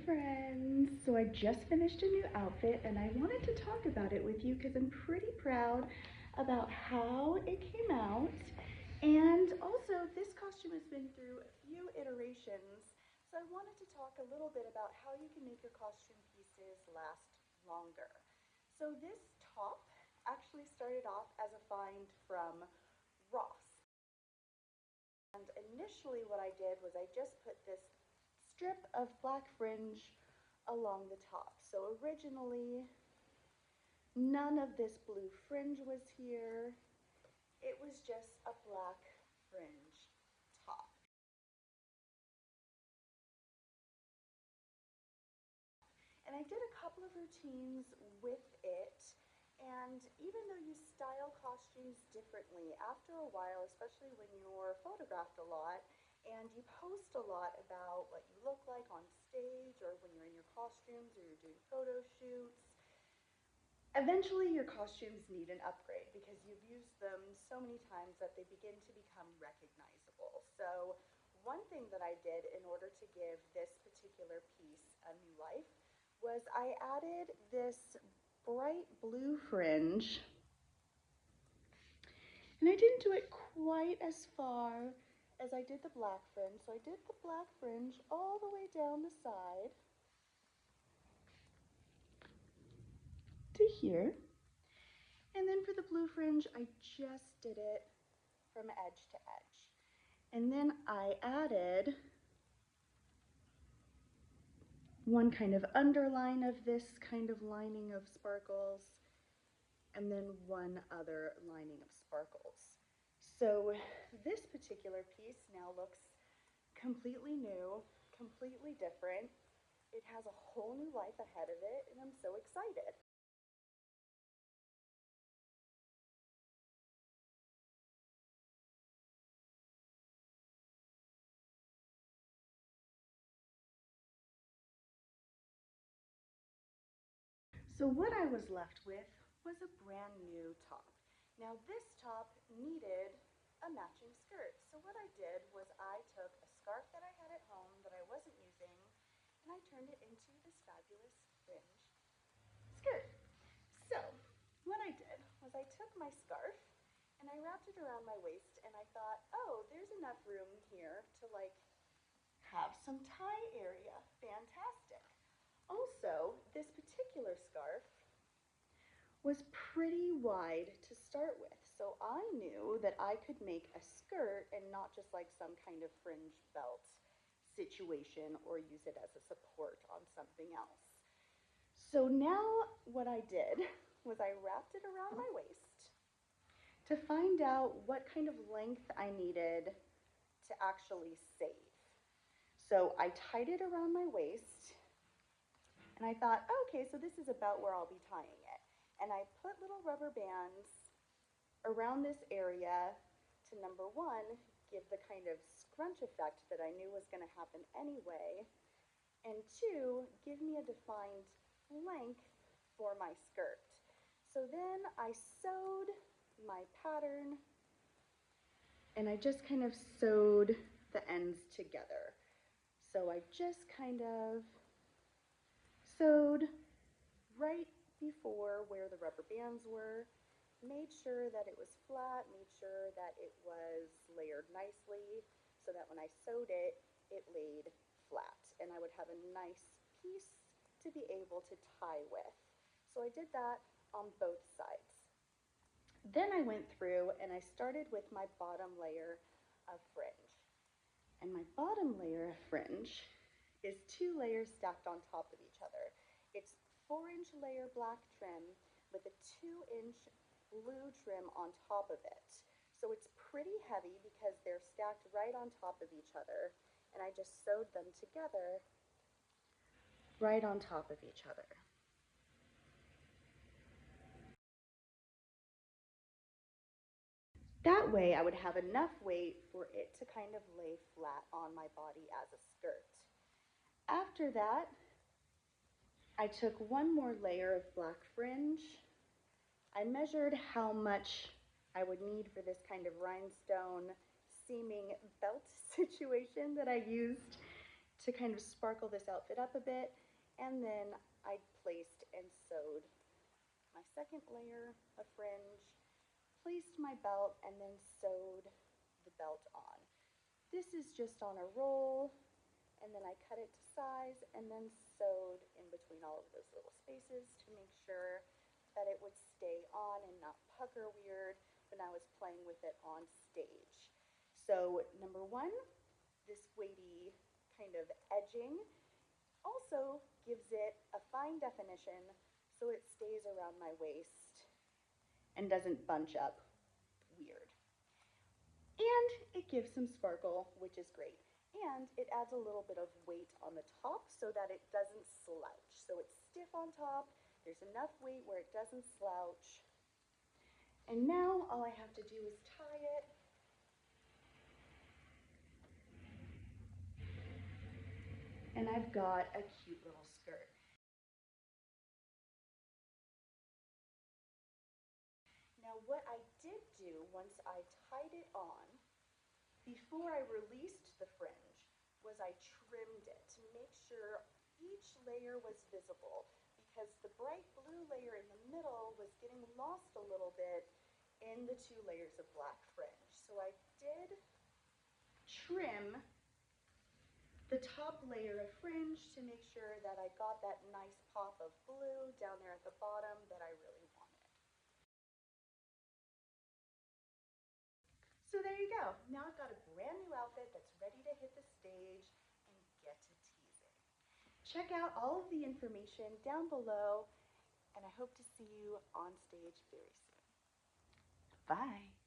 friends. So I just finished a new outfit and I wanted to talk about it with you because I'm pretty proud about how it came out. And also, this costume has been through a few iterations. So I wanted to talk a little bit about how you can make your costume pieces last longer. So this top actually started off as a find from Ross. And initially what I did was I just put this strip of black fringe along the top. So originally, none of this blue fringe was here. It was just a black fringe top. And I did a couple of routines with it. And even though you style costumes differently, after a while, especially when you're photographed a lot and you post a lot about what you look like on stage or when you're in your costumes or you're doing photo shoots, eventually your costumes need an upgrade because you've used them so many times that they begin to become recognizable. So one thing that I did in order to give this particular piece a new life was I added this bright blue fringe, and I didn't do it quite as far as I did the black fringe. So I did the black fringe all the way down the side to here. And then for the blue fringe, I just did it from edge to edge. And then I added one kind of underline of this kind of lining of sparkles, and then one other lining of sparkles. So this particular piece now looks completely new, completely different. It has a whole new life ahead of it, and I'm so excited. So what I was left with was a brand new top. Now this top needed a matching skirt. So what I did was I took a scarf that I had at home that I wasn't using and I turned it into this fabulous fringe skirt. So what I did was I took my scarf and I wrapped it around my waist and I thought, oh, there's enough room here to like have some tie area. Fantastic. Also, this particular scarf was pretty wide to start with. So I knew that I could make a skirt and not just like some kind of fringe belt situation or use it as a support on something else. So now what I did was I wrapped it around my waist to find out what kind of length I needed to actually save. So I tied it around my waist and I thought, okay, so this is about where I'll be tying it. And I put little rubber bands around this area to, number one, give the kind of scrunch effect that I knew was going to happen anyway, and two, give me a defined length for my skirt. So then I sewed my pattern and I just kind of sewed the ends together. So I just kind of sewed right before where the rubber bands were, made sure that it was flat, made sure that it was layered nicely so that when I sewed it, it laid flat and I would have a nice piece to be able to tie with. So I did that on both sides. Then I went through and I started with my bottom layer of fringe. And my bottom layer of fringe is 2 layers stacked on top of each other. It's 4-inch layer black trim with a 2-inch blue trim on top of it. So it's pretty heavy because they're stacked right on top of each other. And I just sewed them together right on top of each other. That way I would have enough weight for it to kind of lay flat on my body as a skirt. After that, I took one more layer of black fringe. I measured how much I would need for this kind of rhinestone seaming belt situation that I used to kind of sparkle this outfit up a bit. And then I placed and sewed my second layer of fringe, placed my belt, and then sewed the belt on. This is just on a roll, and then I cut it to size and then sewed in between all of those little spaces to make sure that it would stay on and not pucker weird when I was playing with it on stage. So number one, this weighty kind of edging also gives it a fine definition so it stays around my waist and doesn't bunch up weird. And it gives some sparkle, which is great. And it adds a little bit of weight on the top so that it doesn't slouch. So it's stiff on top, there's enough weight where it doesn't slouch. And now all I have to do is tie it. And I've got a cute little skirt. Now what I did do once I tied it on, before I released the fringe, was I trimmed it to make sure each layer was visible, because the bright blue layer in the middle was getting lost a little bit in the two layers of black fringe. So I did trim the top layer of fringe to make sure that I got that nice pop of blue down there at the bottom that I really wanted. So there you go. Now I've got a brand new outfit that's ready to hit the stage and get to teasing. Check out all of the information down below, and I hope to see you on stage very soon. Bye.